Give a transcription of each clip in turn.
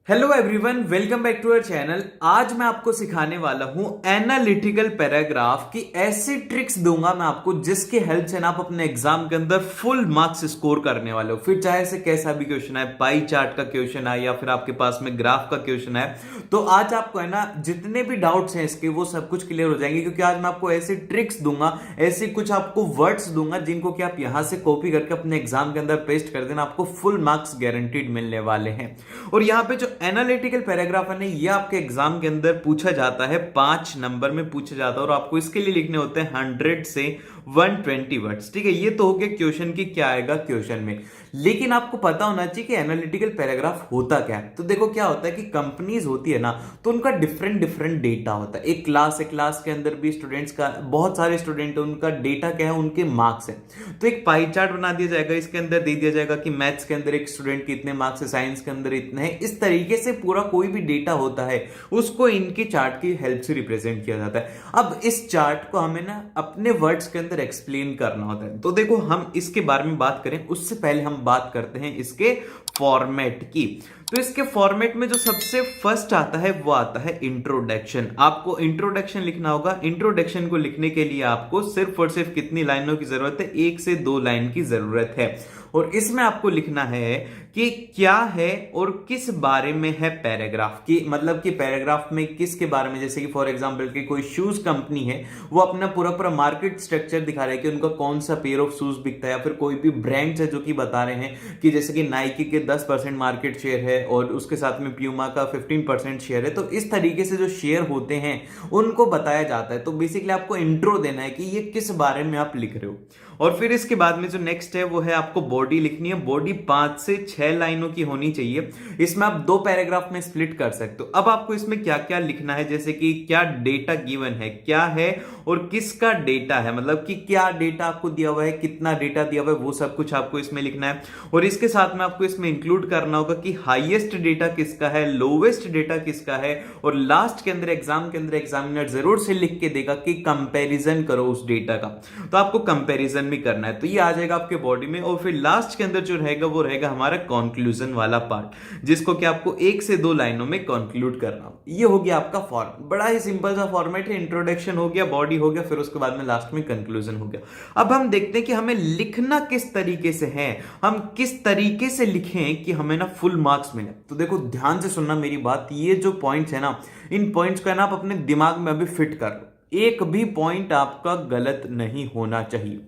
Hello everyone, welcome back to our channel. आज मैं आपको सिखाने वाला हूं एनालिटिकल पैराग्राफ की ऐसी ट्रिक्स दूंगा मैं आपको जिसकी हेल्प से ना आप अपने एग्जाम के अंदर फुल मार्क्स स्कोर करने वाले हो। फिर चाहे से कैसा भी क्वेश्चन है, पाई चार्ट का क्वेश्चन है या फिर आपके पास में ग्राफ का क्वेश्चन है, तो आज आपको है ना जितने भी डाउट्स हैं इसके वो सब कुछ क्लियर हो जाएंगे, क्योंकि आज मैं आपको ऐसी ट्रिक्स दूंगा, ऐसे कुछ आपको वर्ड्स दूंगा जिनको कि आप यहां से कॉपी करके अपने एग्जाम के अंदर पेस्ट कर देना, आपको फुल मार्क्स गारंटीड मिलने वाले हैं। और यहां पे जो एनालिटिकल पैराग्राफ है ना, ये आपके एग्जाम के अंदर पूछा जाता है, 5 नंबर में पूछा जाता है और आपको इसके लिए लिखने होते हैं 100 से 120 वर्ड्स। ठीक है, ये तो हो गया क्वेश्चन की क्या आएगा क्वेश्चन में। लेकिन आपको पता होना चाहिए कि एनालिटिकल पैराग्राफ होता क्या है। तो देखो क्या होता है कि कंपनीज होती है ना, तो उनका डिफरेंट डिफरेंट डेटा होता है। एक क्लास के अंदर भी स्टूडेंट्स का, बहुत सारे स्टूडेंट है, उनका डेटा क्या है, उनके मार्क्स है। तो एक पाई चार्ट बना दिया जाएगा, इसके अंदर दे दिया जाएगा कि मैथ्स के अंदर एक स्टूडेंट के इतने मार्क्स है, साइंस के अंदर इतने हैं। इस तरीके से पूरा कोई भी डेटा होता है उसको इनके चार्ट की हेल्प से रिप्रेजेंट किया जाता है। अब इस चार्ट को हमें ना अपने वर्ड्स के अंदर एक्सप्लेन करना होता है। तो देखो, हम इसके बारे में बात करें उससे पहले हम बात करते हैं इसके फॉर्मेट की। तो इसके फॉर्मेट में जो सबसे फर्स्ट आता है वो आता है इंट्रोडक्शन। आपको इंट्रोडक्शन लिखना होगा। इंट्रोडक्शन को लिखने के लिए आपको सिर्फ और सिर्फ कितनी लाइनों की जरूरत है? 1 से 2 लाइन की जरूरत है। और इसमें आपको लिखना है कि क्या है और किस बारे में है पैराग्राफ की, मतलब कि पैराग्राफ में किसके बारे में। जैसे कि फॉर एग्जांपल कि कोई शूज कंपनी है, वो अपना पूरा पूरा मार्केट स्ट्रक्चर दिखा रहा है कि उनका कौन सा पेयर ऑफ शूज बिकता है, या फिर कोई भी ब्रांड्स है जो कि बता रहे हैं कि जैसे कि नाइकी के 10% मार्केट शेयर है और उसके साथ में प्यूमा का 15% शेयर है। तो इस तरीके से जो शेयर होते हैं उनको बताया जाता है। तो बेसिकली आपको इंट्रो देना है कि ये किस बारे में आप लिख रहे हो। और फिर इसके बाद में जो नेक्स्ट है वो है आपको बॉडी लिखनी है। बॉडी 5 से 6 लाइनों की होनी चाहिए। इसमें आप 2 पैराग्राफ में स्प्लिट कर सकते हो। अब आपको इसमें क्या क्या लिखना है, जैसे कि क्या डेटा गिवन है, क्या है और किसका डेटा है, मतलब कि क्या डेटा आपको दिया हुआ है, कितना डेटा दिया हुआ है, वो सब कुछ आपको इसमें लिखना है। और इसके साथ में आपको इसमें इंक्लूड करना होगा कि हाईएस्ट डेटा किसका है, लोवेस्ट डेटा किसका है। और लास्ट के अंदर एग्जाम के अंदर एग्जामिनर जरूर से लिख के देगा कि कंपैरिजन करो उस डेटा का। तो आपको कंपैरिजन भी करना है। तो ये आ जाएगा आपके बॉडी में। और फिर लास्ट के अंदर जो रहेगा वो रहेगा हमारा कंक्लूजन वाला पार्ट, जिसको कि आपको 1 से 2 लाइनों में कंक्लूड करना। ये हो गया आपका फॉर्म। बड़ा ही सिंपल सा फॉर्मेट है। इंट्रोडक्शन हो गया, बॉडी हो गया, फिर उसके बाद में लास्ट में कंक्लूजन हो गया। अब हम देखते हैं कि हमें लिखना किस तरीके से है, हम किस तरीके से लिखें कि हमें ना फुल मार्क्स मिले। तो देखो, ध्यान से सुनना मेरी बात। ये जो पॉइंट्स है ना, इन पॉइंट्स को है ना आप अपने दिमाग में अभी फिट कर लो। एक भी पॉइंट आपका गलत नहीं होना चाहिए।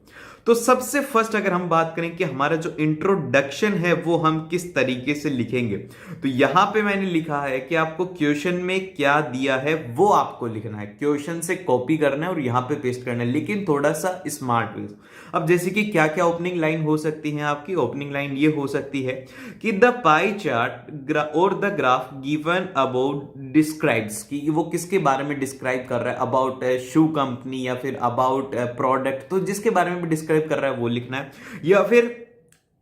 तो सबसे फर्स्ट अगर हम बात करें कि हमारा जो इंट्रोडक्शन है वो हम किस तरीके से लिखेंगे, तो यहां पे मैंने लिखा है कि आपको क्वेश्चन में क्या दिया है वो आपको लिखना है। क्वेश्चन से कॉपी करना है और यहां पे पेस्ट करना है, लेकिन थोड़ा सा स्मार्ट वे। अब जैसे कि क्या क्या ओपनिंग लाइन हो सकती है आपकी। ओपनिंग लाइन ये हो सकती है कि द पाई चार्ट और the graph given about describes, कि वो किसके बारे में डिस्क्राइब कर रहा है, अबाउट शू कंपनी या फिर अबाउट प्रोडक्ट। तो जिसके बारे में भी डिस्क्राइब कर रहा है वो लिखना है। या फिर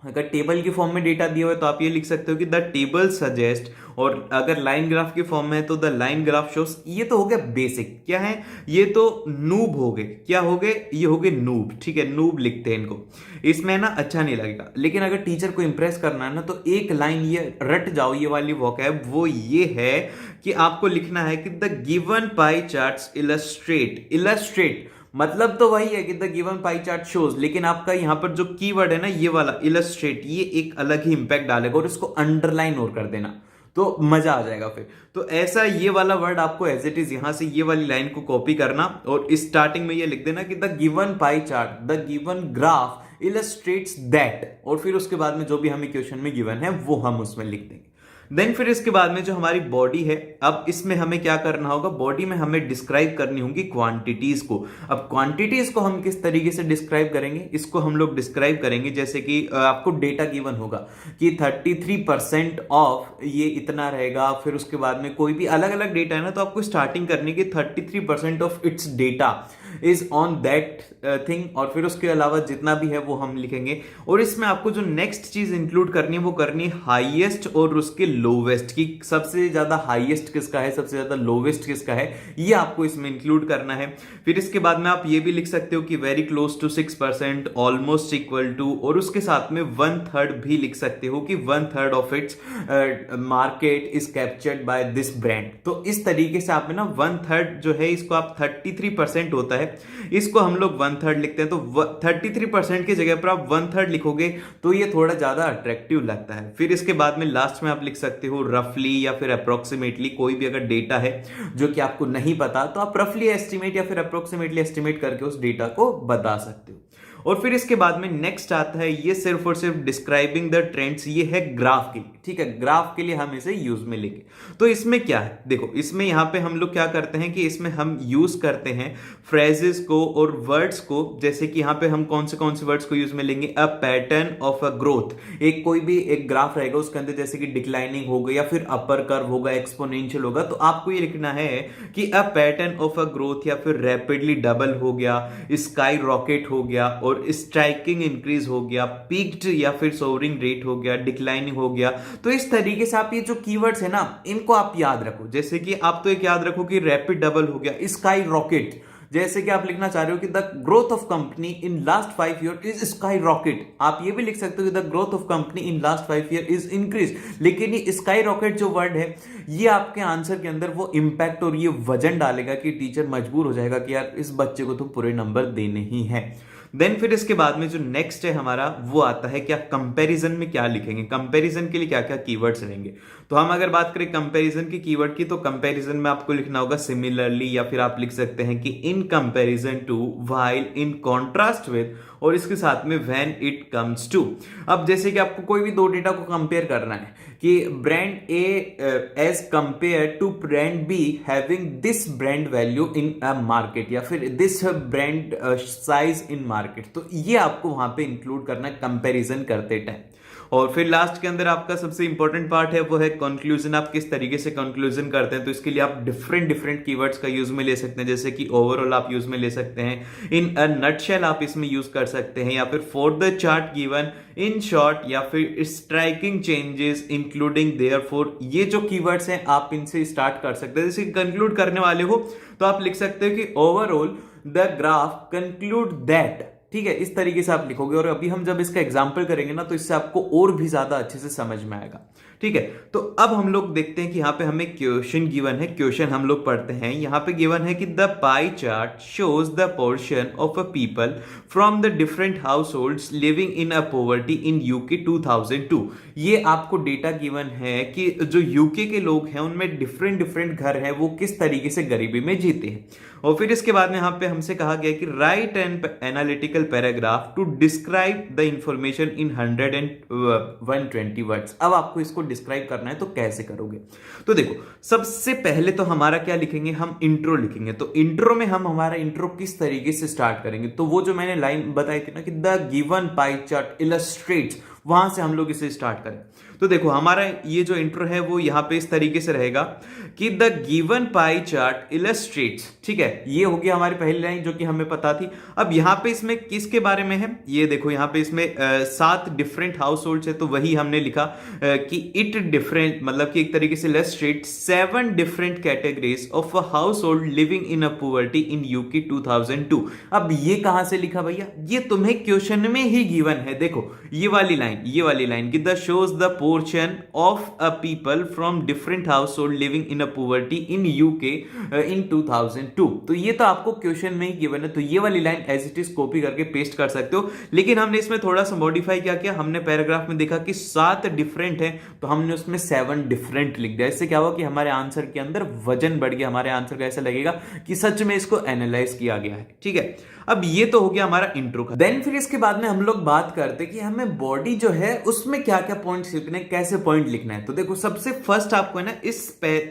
अगर टेबल की फॉर्म में डेटा दिया हुआ है तो आप ये लिख सकते हो कि द टेबल सजेस्ट, और अगर लाइन ग्राफ की फॉर्म में है तो द लाइन ग्राफ शोस। ये तो हो गया बेसिक। क्या है ये? तो नूब हो गए। क्या हो गए? ये हो गए नूब। ठीक है, नूब लिखते हैं इनको। इसमें ना अच्छा नहीं लगेगा, लेकिन अगर टीचर को इंप्रेस करना है ना तो एक लाइन ये रट जाओ, ये वाली वोकैब वो ये है कि आपको लिखना है कि the given pie charts illustrate. Illustrate मतलब तो वही है कि the given pie chart shows, लेकिन आपका यहां पर जो कीवर्ड है ना ये वाला इलस्ट्रेट, ये एक अलग ही इंपैक्ट डालेगा और इसको अंडरलाइन और कर देना तो मजा आ जाएगा फिर। तो ऐसा ये वाला वर्ड आपको एज इट इज यहां से ये वाली लाइन को कॉपी करना और स्टार्टिंग में ये लिख देना कि the given pie chart, the given graph illustrates that, और फिर उसके बाद में जो भी हमें क्वेश्चन में गिवन है वो हम उसमें लिख देंगे। देन फिर इसके बाद में जो हमारी बॉडी है, अब इसमें हमें क्या करना होगा, बॉडी में हमें डिस्क्राइब करनी होंगी क्वांटिटीज को। अब क्वांटिटीज को हम किस तरीके से डिस्क्राइब करेंगे, इसको हम लोग डिस्क्राइब करेंगे जैसे कि आपको डेटा गिवन होगा कि 33% ऑफ ये इतना रहेगा। फिर उसके बाद में कोई भी अलग अलग डेटा है ना, तो आपको स्टार्टिंग करनी है कि 33% of its data is on that thing, और फिर उसके अलावा जितना भी है वो हम लिखेंगे। और इसमें आपको जो नेक्स्ट चीज इंक्लूड करनी है वो करनी है हाईएस्ट और उसके लोवेस्ट, की सबसे ज्यादा हाईएस्ट किसका है, सबसे ज्यादा लोवेस्ट किसका है, ये आपको इसमें इंक्लूड करना है। फिर इसके बाद में आप ये भी लिख सकते हो कि very close to 6%, almost equal to, और उसके साथ में 1/3 भी लिख सकते हो कि 1/3 of its market is captured by this brand. तो इस तरीके से आप ना 1/3 जो है इसको आप 33% होता है, इसको हम लोग 1/3 लिखते हैं। तो 33% की जगह पर आप 1/3 लिखोगे तो ये थोड़ा ज्यादा अट्रैक्टिव लगता है। फिर इसके बाद में लास्ट में आप लिख सकते हो रफली या फिर अप्रोक्सीमेटली, कोई भी अगर डेटा है जो कि आपको नहीं पता तो आप रफली एस्टिमेट या फिर अप्रोक्सीमेटली एस्टिमेट करके उस डेटा को बता सकते हो। और फिर इसके बाद में नेक्स्ट आता है, ये सिर्फ और सिर्फ डिस्क्राइबिंग द ट्रेंड्स, ये है ग्राफ के लिए, ठीक है, ग्राफ के लिए हम इसे यूज में लेंगे। तो इसमें क्या है, देखो इसमें यहां पे हम लोग क्या करते हैं कि इसमें हम यूज करते हैं फ्रेजेस को और वर्ड्स को। जैसे कि यहां पे हम कौन से वर्ड्स को यूज में लेंगे, a pattern of a growth, एक कोई भी एक ग्राफ रहेगा उसके अंदर जैसे कि डिक्लाइनिंग होगा या फिर अपर कर्व होगा, एक्सपोनेंशियल होगा, तो आपको ये लिखना है कि a pattern of a growth, या फिर रैपिडली डबल हो गया, स्काई रॉकेट हो गया, और स्ट्राइकिंग इंक्रीज हो गया, पीक्ड या फिर सोवरिंग रेट हो गया, डिक्लाइनिंग हो गया। तो इस तरीके से आप ये जो कीवर्ड्स है ना इनको आप याद रखो। जैसे कि आप तो एक याद रखो कि रैपिड डबल हो गया, स्काई रॉकेट, जैसे कि आप लिखना चाह रहे हो कि the growth of company in last 5 year is sky rocket, आप ये भी लिख सकते हो कि the growth of company in last 5 year is increase. लेकिन ये स्काई रॉकेट जो वर्ड है ये आपके आंसर के अंदर वो इंपैक्ट और ये वजन डालेगा कि टीचर मजबूर हो जाएगा कि यार इस बच्चे को तो पूरे नंबर देने ही है। देन फिर इसके बाद में जो नेक्स्ट है हमारा वो आता है क्या, कंपैरिजन में क्या लिखेंगे, कंपैरिजन के लिए क्या क्या कीवर्ड्स रहेंगे। तो हम अगर बात करें कंपैरिजन की कीवर्ड की, तो कंपैरिजन में आपको लिखना होगा सिमिलरली, या फिर आप लिख सकते हैं कि in comparison to, while, in contrast with, और इसके साथ में व्हेन इट कम्स टू। अब जैसे कि आपको कोई भी दो डेटा को कंपेयर करना है कि brand A as compared to brand B having this brand value in a market, या फिर this brand size in market, तो ये आपको वहां पे इंक्लूड करना है कंपैरिजन करते टाइम। और फिर लास्ट के अंदर आपका सबसे इंपॉर्टेंट पार्ट है वो है कंक्लूजन, आप किस तरीके से कंक्लूजन करते हैं। तो इसके लिए आप डिफरेंट कीवर्ड्स का यूज में ले सकते हैं, जैसे कि ओवरऑल आप यूज में ले सकते हैं, इन अ नटशेल आप इसमें यूज कर सकते हैं, या फिर for the chart given, in short, या फिर स्ट्राइकिंग चेंजेस इंक्लूडिंग देयरफॉर। ये जो कीवर्ड्स हैं आप इनसे स्टार्ट कर सकते हैं। जैसे कंक्लूड करने वाले हो तो आप लिख सकते हो कि overall the graph conclude that, ठीक है, इस तरीके से आप लिखोगे। और अभी हम जब इसका एग्जाम्पल करेंगे ना तो इससे आपको और भी ज्यादा अच्छे से समझ में आएगा, ठीक है। तो अब हम लोग देखते हैं कि यहाँ पे हमें क्वेश्चन गिवन है, क्वेश्चन हम लोग पढ़ते हैं। यहाँ पे गिवन है कि the pie chart shows the portion of a people from the different house holds living in a poverty in UK 2002। ये आपको डेटा गिवन है कि जो यूके के लोग हैं उनमें डिफरेंट घर हैं, वो किस तरीके से गरीबी में जीते हैं। और फिर इसके बाद में यहाँ पे हमसे कहा गया कि write an analytical paragraph to describe the information in 100 and 120 words. अब आपको इसको डिस्क्राइब करना है तो कैसे करोगे। तो देखो सबसे पहले तो हमारा क्या लिखेंगे, हम इंट्रो लिखेंगे। तो इंट्रो में हम हमारा इंट्रो किस तरीके से स्टार्ट करेंगे, तो वो जो मैंने लाइन बताई थी ना कि the given pie chart illustrates, वहां से हम लोग इसे स्टार्ट करें। तो देखो हमारा ये जो इंट्रो है वो यहां पे इस तरीके से रहेगा कि the given pie chart illustrates, ठीक है, ये होगी हमारी पहली लाइन जो कि हमें पता थी। अब यहां पे इसमें किसके बारे में है, ये देखो यहां पे इसमें 7 डिफरेंट हाउस होल्ड्स है, तो वही हमने लिखा कि इट डिफरेंट, मतलब कि एक तरीके से illustrate 7 different categories of a house hold living in a poverty in UK 2002। अब ये कहां से लिखा भैया, ये तुम्हें क्वेश्चन में ही गिवन है। देखो ये वाली लाइन कि the shows the portion of a people from different household living in a poverty in UK in 2002। तो ये तो आपको क्वेश्चन में ही गिवन है, तो ये वाली line as it is copy करके पेस्ट कर सकते हो। लेकिन हमने इसमें थोड़ा सा मॉडिफाई क्या किया, हमने पैराग्राफ में देखा कि 7 डिफरेंट है तो हमने उसमें 7 डिफरेंट लिख दिया। इससे क्या हुआ कि हमारे आंसर के अंदर वजन बढ़ गया, हमारे आंसर का ऐसा लगेगा कि सच में इसको एनालाइज किया गया है, ठीक है। अब ये तो हो गया हमारा इंट्रो का। देन फिर इसके बाद में हम लोग बात करते हैं कि हमें बॉडी जो है उसमें क्या क्या पॉइंट्स लिखने, कैसे पॉइंट लिखना है। तो देखो सबसे फर्स्ट आपको है ना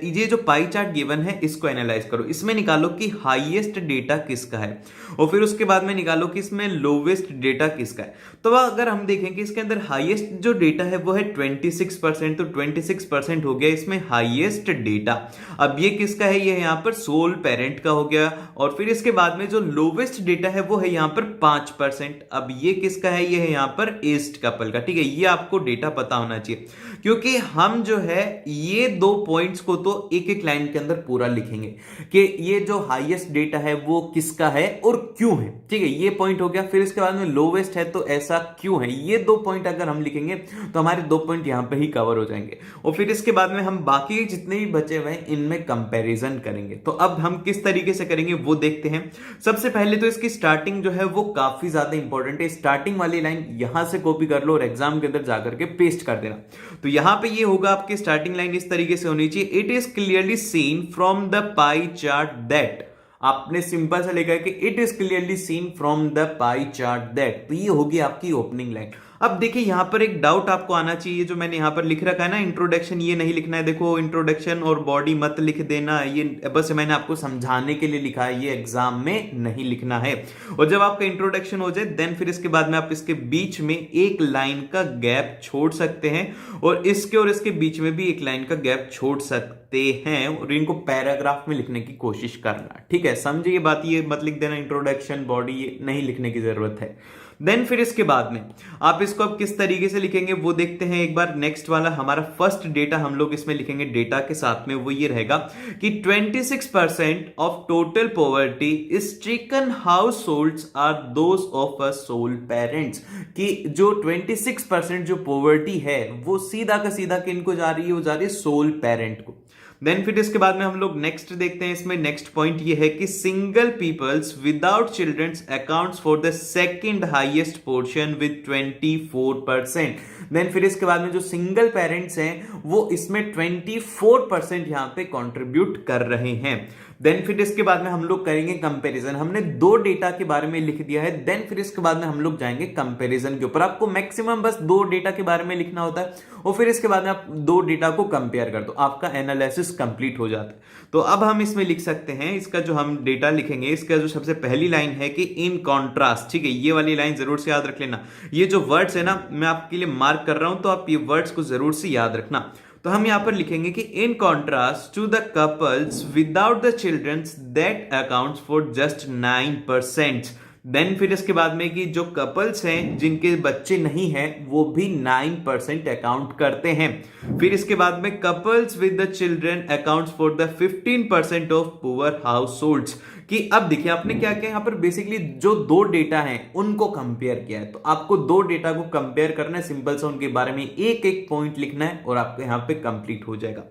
ये जो पाई चार्ट गिवन है इसको एनालाइज करो, इसमें निकालो कि हाईएस्ट डेटा किसका है, और फिर उसके बाद में निकालो कि इसमें लोवेस्ट डेटा किसका है। तो अगर हम देखें कि इसके अंदर हाईएस्ट जो डेटा है वो है 26%, तो 26% हो गया इसमें हाईएस्ट डेटा। अब ये किसका है, ये यहां पर सोल पेरेंट का हो गया। और फिर इसके बाद में जो लोवेस्ट डेटा है वो है यहां पर 5%। अब ये किसका है, ये है यहां पर एज्ड कपल का, ठीक है। ये आपको डेटा पता होना चाहिए। क्योंकि हम जो है ये 2 पॉइंट्स को तो एक एक लाइन के अंदर पूरा लिखेंगे कि ये जो हाईएस्ट डेटा है वो किसका है और क्यों है। ठीक है, ये पॉइंट हो गया। फिर इसके बाद में लोवेस्ट है तो ऐसा क्यों है। ये 2 पॉइंट अगर हम लिखेंगे तो हमारे 2 पॉइंट यहां पे ही कवर हो जाएंगे। और फिर इसके बाद में हम बाकी जितने भी बचे हुए हैं इनमें कंपैरिजन करेंगे। तो अब हम किस तरीके से करेंगे वो देखते हैं। सबसे पहले तो इसकी स्टार्टिंग जो है वो काफी ज्यादा इंपॉर्टेंट है। स्टार्टिंग वाली लाइन यहां से कॉपी कर लो और एग्जाम के अंदर जाकर के पेस्ट कर देना। तो यहां पे ये होगा, आपकी स्टार्टिंग लाइन इस तरीके से होनी चाहिए, it is clearly seen from the pie chart that. आपने सिंपल से लिखा है कि it is clearly seen from the pie chart that. तो ये होगी आपकी ओपनिंग लाइन। अब देखिए यहां पर एक डाउट आपको आना चाहिए, जो मैंने यहां पर लिख रखा है ना, इंट्रोडक्शन, ये नहीं लिखना है। देखो इंट्रोडक्शन और बॉडी मत लिख देना, ये बस मैंने आपको समझाने के लिए लिखा है, ये एग्जाम में नहीं लिखना है। और जब आपका इंट्रोडक्शन हो जाए देन फिर इसके बाद में आप इसके बीच में एक लाइन का गैप छोड़ सकते हैं और इसके बीच में भी एक लाइन का गैप छोड़ सकते हैं और इनको पैराग्राफ में लिखने की कोशिश करना। ठीक है, समझिए ये बात, ये मत लिख देना इंट्रोडक्शन बॉडी, ये नहीं लिखने की जरूरत है। देन फिर इसके बाद में आप इसको अब किस तरीके से लिखेंगे वो देखते हैं एक बार। नेक्स्ट वाला हमारा फर्स्ट डेटा हम लोग इसमें लिखेंगे डेटा के साथ में, वो ये रहेगा कि 26% of total poverty stricken households are those of a sole parents. कि जो 26% जो पॉवर्टी है वो सीधा का सीधा किनको जा रही है, वो जा रही है सोल पेरेंट को। देन फिर इसके बाद में हम लोग नेक्स्ट देखते हैं। इसमें नेक्स्ट पॉइंट ये है कि single peoples without childrens accounts for the second highest portion with 24%। Then फिर इसके बाद में जो सिंगल पेरेंट्स हैं वो इसमें 24% यहां पे कंट्रीब्यूट कर रहे हैं। देन फिर इसके बाद में हम लोग करेंगे कंपैरिजन। हमने 2 डेटा के बारे में लिख दिया है। देन फिर इसके बाद में हम लोग जाएंगे कंपैरिजन के ऊपर। आपको मैक्सिमम बस 2 डेटा के बारे में लिखना होता है और फिर इसके बाद में आप 2 डेटा को कंपेयर कर दो, आपका एनालिसिस कंप्लीट हो जाता है। तो अब हम इसमें लिख सकते हैं, इसका जो हम डेटा लिखेंगे इसका जो सबसे पहली लाइन है कि इन कॉन्ट्रास्ट। ठीक है, ये वाली लाइन जरूर से याद रख लेना। ये जो वर्ड्स है ना मैं आपके लिए मार्क कर रहा हूं, तो आप ये वर्ड्स को जरूर से याद रखना। तो हम यहां पर लिखेंगे कि in contrast to the couples without the childrens that accounts for just 9%। Then फिर इसके बाद में कि जो कपल्स हैं जिनके बच्चे नहीं हैं वो भी 9% अकाउंट करते हैं। फिर इसके बाद में couples with the children accounts for the 15% of poor house holds. कि अब देखिए आपने क्या किया, यहां पर बेसिकली जो 2 डेटा हैं उनको कंपेयर किया है। तो आपको 2 डेटा को कंपेयर करना है, सिंपल सा उनके बारे में एक एक पॉइंट लिखना है और आपको यहां पे कंप्लीट हो जाएगा।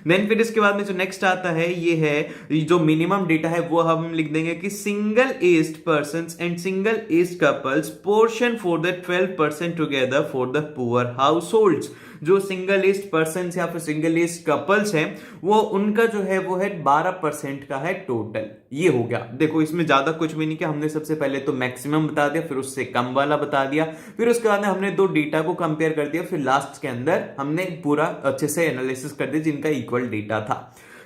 देन फिर इसके बाद में जो नेक्स्ट आता है ये है जो मिनिमम डेटा है वो हम लिख देंगे कि single aged persons and single aged couples portion for the 12% together for the poor house holds. जो सिंगल एज्ड पर्सन या फिर सिंगल एज्ड कपल्स हैं वो उनका जो है वो है 12% का है टोटल। ये हो गया। देखो इसमें ज्यादा कुछ भी नहीं किया, हमने सबसे पहले तो मैक्सिमम बता दिया, फिर उससे कम वाला बता दिया, फिर उसके बाद में हमने 2 डेटा को कंपेयर कर दिया, फिर लास्ट के अंदर हमने पूरा अच्छे से एनालिसिस कर दिया जिनका इक्वल डेटा था।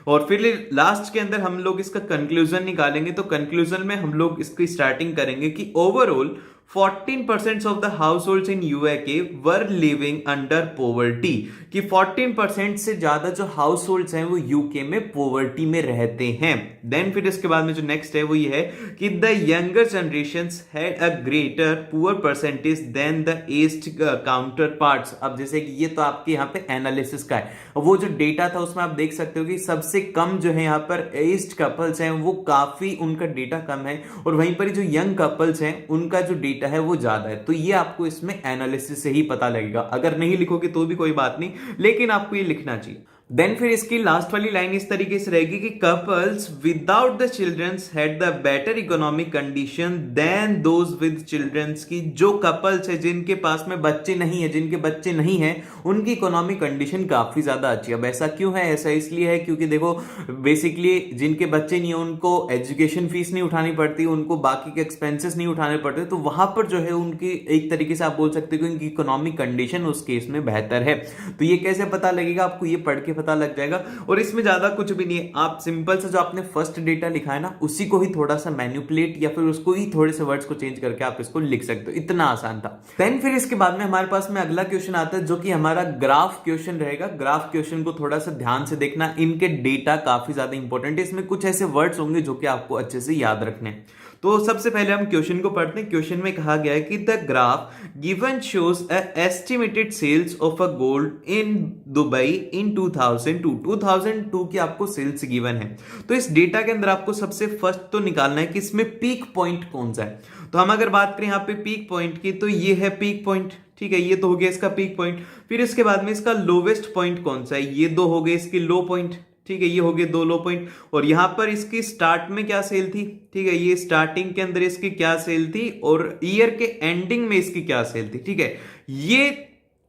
और फिर लास्ट के अंदर हम लोग इसका कंक्लूजन निकालेंगे। तो कंक्लूजन में हम लोग इसकी स्टार्टिंग करेंगे कि overall 14% of the households in UAK were living under poverty। कि 14% से ज्यादा जो हाउस होल्ड्स हैं वो यूके में पोवर्टी में रहते हैं। देन फिर इसके बाद में जो नेक्स्ट है वो ये है कि the younger generation had a greater poor percentage than the aged counterparts. अब जैसे कि ये तो आपके यहाँ पे एनालिसिस का है, वो जो डेटा था उसमें आप देख सकते हो कि सबसे कम जो है यहाँ पर एज्ड कपल्स हैं वो काफी उनका डेटा कम है और वहीं पर जो यंग कपल्स हैं उनका जो डेटा है वो ज्यादा है। तो ये आपको इसमें एनालिसिस से ही पता लगेगा, अगर नहीं लिखोगे तो भी कोई बात नहीं, लेकिन आपको ये लिखना चाहिए। देन फिर इसकी लास्ट वाली लाइन इस तरीके से रहेगी कि couples without the childrens had the better economic condition than those with childrens. की जो कपल्स है जिनके पास में बच्चे नहीं है, जिनके बच्चे नहीं है, उनकी इकोनॉमिक कंडीशन काफी ज्यादा अच्छी है। अब ऐसा क्यों है? ऐसा इसलिए है क्योंकि देखो बेसिकली जिनके बच्चे नहीं है उनको एजुकेशन फीस नहीं उठानी पड़ती, उनको बाकी के एक्सपेंसेस नहीं उठाने पड़ते, तो वहां पर जो है उनकी एक तरीके से आप बोल सकते हो कि उनकी इकोनॉमिक कंडीशन उस केस में बेहतर है। तो ये कैसे पता लगेगा? आपको ये पढ़ के पता लग जाएगा। और इसमें ज्यादा कुछ भी नहीं है, आप सिंपल से जो आपने फर्स्ट डेटा लिखा है ना उसी को ही थोड़ा सा मैनिपुलेट या फिर उसको ही थोड़े से वर्ड्स को चेंज करके आप इसको लिख सकते हो, इतना आसान था। देन फिर इसके बाद में हमारे पास में अगला क्वेश्चन आता है जो कि हमारा ग्राफ क्वेश्चन रहेगा। ग्राफ क्वेश्चन को थोड़ा सा ध्यान से देखना, इनके डेटा काफी ज्यादा इंपॉर्टेंट है, इसमें कुछ ऐसे वर्ड्स होंगे जो कि आपको अच्छे से याद रखने हैं। तो सबसे पहले हम क्वेश्चन को पढ़ते हैं। क्वेश्चन में कहा गया है कि the graph given shows a estimated sales of a gold in Dubai in 2002 की आपको सेल्स गिवन है। तो इस डेटा के अंदर आपको सबसे फर्स्ट तो निकालना है कि इसमें पीक पॉइंट कौन सा है। तो हम अगर बात करें यहाँ पे पीक पॉइंट की, तो ये है पीक पॉइंट, ठीक है, ये तो हो गया इसका पीक पॉइंट। फिर इसके बाद में इसका लोवेस्ट पॉइंट कौन सा है, ये दो हो गए इसके लो पॉइंट, ठीक है, ये हो गए दो लो पॉइंट। और यहां पर इसकी स्टार्ट में क्या सेल थी, ठीक है, ये स्टार्टिंग के अंदर इसकी क्या सेल थी और ईयर के एंडिंग में इसकी क्या सेल थी, ठीक है। ये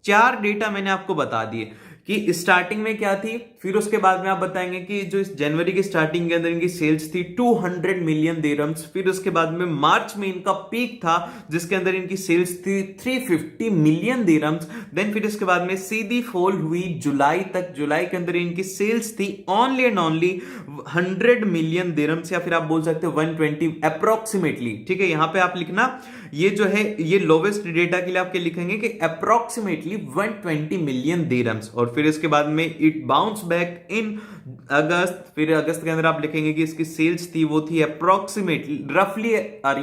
चार डेटा मैंने आपको बता दिए कि स्टार्टिंग में क्या थी, फिर उसके बाद में आप बताएंगे कि जो इस जनवरी की स्टार्टिंग के अंदर इनकी सेल्स थी 200 मिलियन दिरहम्स। फिर उसके बाद में मार्च में इनका पीक था जिसके अंदर इनकी सेल्स थी 350 मिलियन दिरहम्स। देन फिर इसके बाद में सीधी फॉल हुई जुलाई तक, जुलाई के अंदर इनकी सेल्स थी only and only 100 million dirhams, या फिर आप बोल सकते हो 120 अप्रोक्सीमेटली, ठीक है। यहां पे आप लिखना ये जो है ये लोवेस्ट डेटा के लिए आपके लिखेंगे कि अप्रोक्सीमेटली 120 मिलियन दिरहम्स। और फिर इसके बाद में इट बाउंस बैक इन अगस्त, फिर अगस्त के अंदर आप लिखेंगे कि इसकी सेल्स थी वो थी अप्रोक्सीमेटली रफली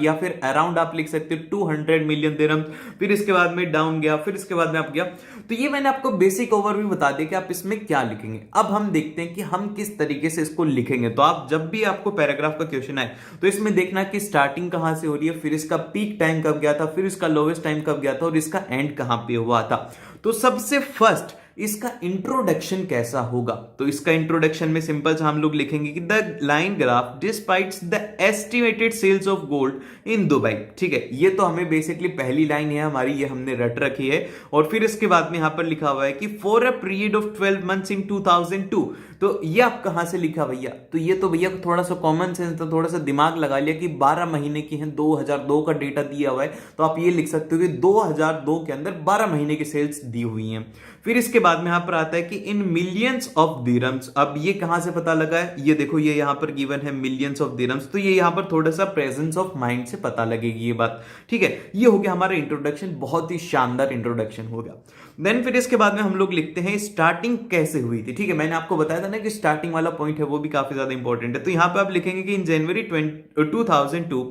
या फिर अराउंड आप लिख सकते हो 200 मिलियन दिरहम्स। फिर इसके बाद में डाउन गया, फिर इसके बाद में आप गया। तो ये मैंने आपको बेसिक ओवरव्यू बता दिया कि आप इसमें क्या लिखेंगे। अब हम देखते हैं कि हम किस तरीके से इसको लिखेंगे। तो आप जब भी आपको पैराग्राफ का क्वेश्चन आए तो इसमें देखना कि स्टार्टिंग कहां से हो रही है, फिर इसका पीक टाइम कब गया था, फिर इसका लोवेस्ट टाइम कब गया था और इसका एंड कहां पे हुआ था। तो सबसे फर्स्ट इसका इंट्रोडक्शन कैसा होगा, तो इसका इंट्रोडक्शन में सिंपल से हम लोग लिखेंगे कि the line graph depicts the estimated sales of gold in Dubai, ठीक है। ये तो हमें बेसिकली पहली लाइन है हमारी, ये हमने रट रखी है। और फिर इसके बाद में यहां पर लिखा हुआ है कि for a period of 12 months in 2002। तो ये आप कहां से लिखा भैया, तो ये तो भैया थोड़ा सा कॉमन सेंस था, थोड़ा सा दिमाग लगा लिया कि 12 महीने की है, 2002 का डेटा दिया हुआ है, तो आप ये लिख सकते हो कि 2002 के अंदर 12 महीने की सेल्स दी हुई हैं। फिर इसके बाद में यहां पर आता है कि इन मिलियंस ऑफ दिरहम्स। अब ये कहां से पता लगा है, ये देखो ये यहां पर गिवन है मिलियंस ऑफ दिरहम्स, तो ये यहां पर थोड़ा सा प्रेजेंस ऑफ माइंड से पता लगेगी ये बात, ठीक है। ये हो गया हमारा इंट्रोडक्शन, बहुत ही शानदार इंट्रोडक्शन हो गया। देन फिर इसके बाद में हम लोग लिखते हैं स्टार्टिंग कैसे हुई थी, ठीक है। मैंने आपको बताया था ना कि स्टार्टिंग वाला पॉइंट है वो भी काफी ज्यादा इंपॉर्टेंट है। तो यहां पे आप लिखेंगे कि in January 2002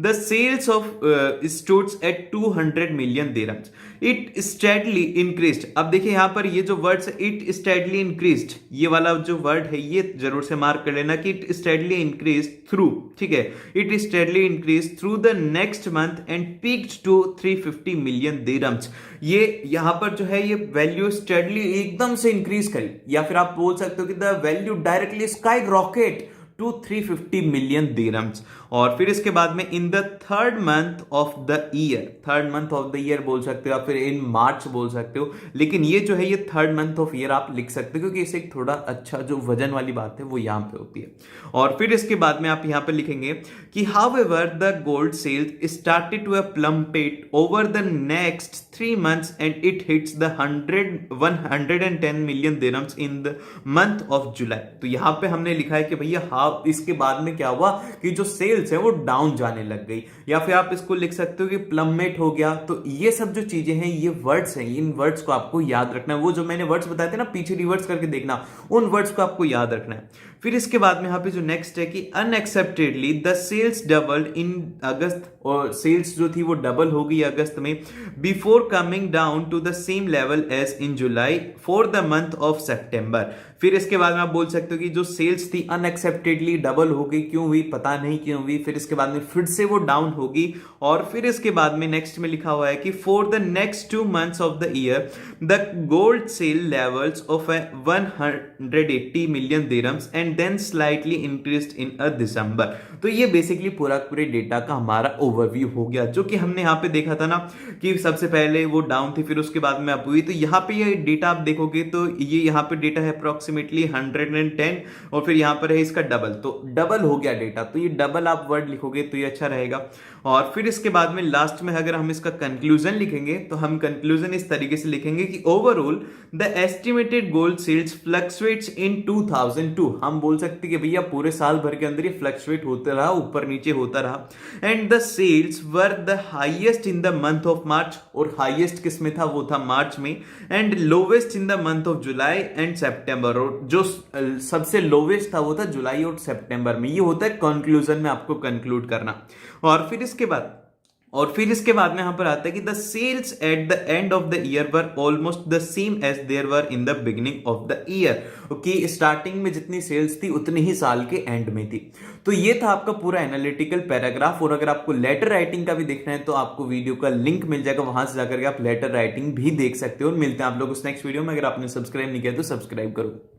the sales of stood at 200 million dirhams, it steadily increased. अब देखिए यहां पर ये जो वर्ड्स इट स्टेडली इंक्रीज्ड, ये वाला जो वर्ड है ये जरूर से मार्क कर लेना कि इट स्टेडली इंक्रीज्ड थ्रू, ठीक है, it steadily increased through the next month and peaked to 350 million dirhams. ये यहां पर जो है ये वैल्यू स्टेडली एकदम से इंक्रीज करी, या फिर आप बोल सकते हो कि the value directly skyrocket to 350 million dirhams. और फिर इसके बाद में in the third month of the year, third month of the year बोल सकते हो या फिर इन मार्च बोल सकते हो, लेकिन ये जो है ये थर्ड मंथ ऑफ ईयर आप लिख सकते हो क्योंकि इसे एक थोड़ा अच्छा जो वजन वाली बात है वो यहां पे होती है। और फिर इसके बाद में आप यहां पे लिखेंगे कि however the gold sales started to plummet over the next 3 months and it hits the 110 million dirhams in the month of July. तो यहां पे हमने लिखा है कि भैया इसके बाद में क्या हुआ कि जो सेल्स है वो डाउन जाने लग गई, या फिर आप इसको लिख सकते हो कि प्लम्मेट हो गया। तो ये सब जो चीजें हैं ये वर्ड्स हैं, इन वर्ड्स को आपको याद रखना है। वो जो मैंने वर्ड्स बताए थे ना पीछे रिवर्स करके देखना, उन वर्ड्स को आपको याद रखना है। फिर इसके बाद में यहां पे जो नेक्स्ट है कि अनएक्सेप्टेडली द सेल्स डबल्ड इन अगस्त, और सेल्स जो थी वो डबल हो गई अगस्त में, before coming down to the same level as in July for the month of September. फिर इसके बाद में आप बोल सकते हो कि जो सेल्स थी अनएक्सेप्टेडली डबल हो गई, क्यों हुई पता नहीं क्यों हुई। फिर इसके बाद में फिर से वो डाउन होगी। और फिर इसके बाद में नेक्स्ट में लिखा हुआ है कि for the next 2 months of the year the gold sale levels of 180 million dirhams and then slightly increased in December. तो ये बेसिकली पूरा पूरे डेटा का हमारा ओवरव्यू हो गया, जो कि हमने यहाँ पे देखा था ना कि सबसे पहले वो डाउन थी फिर उसके बाद में अप हुई। तो यहाँ पे ये डेटा आप देखोगे तो ये यहाँ पे डेटा है अप्रोक्सीमेटली 110 और फिर यहाँ पर है इसका डबल, तो डबल हो गया डेटा। तो ये डबल आप वर्ड लिखोगे तो ये अच्छा रहेगा। और फिर इसके बाद में लास्ट में अगर हम इसका कंक्लूजन लिखेंगे तो हम कंक्लूजन इस तरीके से लिखेंगे कि overall the estimated gold sales fluctuates in 2002। हम बोल सकते कि भैया पूरे साल भर के अंदर ये फ्लक्चुएट होता रहा, ऊपर नीचे होता रहा। And the sales were the highest in the month of March, और हाईएस्ट किस में था, वो था मार्च में। And lowest in the month of July and September, और जो सबसे लोवेस्ट था वो था जुलाई और सितंबर में। ये होता है कंक्लूजन में आपको कंक्लूड करना। और फिर इसके बाद में यहां पर आता है कि the sales at the end of the year were almost the same as there were in the beginning of the year. Okay, starting में जितनी सेल्स थी उतनी ही साल के एंड में थी। तो ये था आपका पूरा एनालिटिकल पैराग्राफ। और अगर आपको लेटर राइटिंग का भी देखना है तो आपको वीडियो का लिंक मिल जाएगा, वहां से जाकर के आप लेटर राइटिंग भी देख सकते हो। और मिलते हैं आप लोग उस नेक्स्ट वीडियो में। अगर आपने सब्सक्राइब नहीं किया तो सब्सक्राइब करो।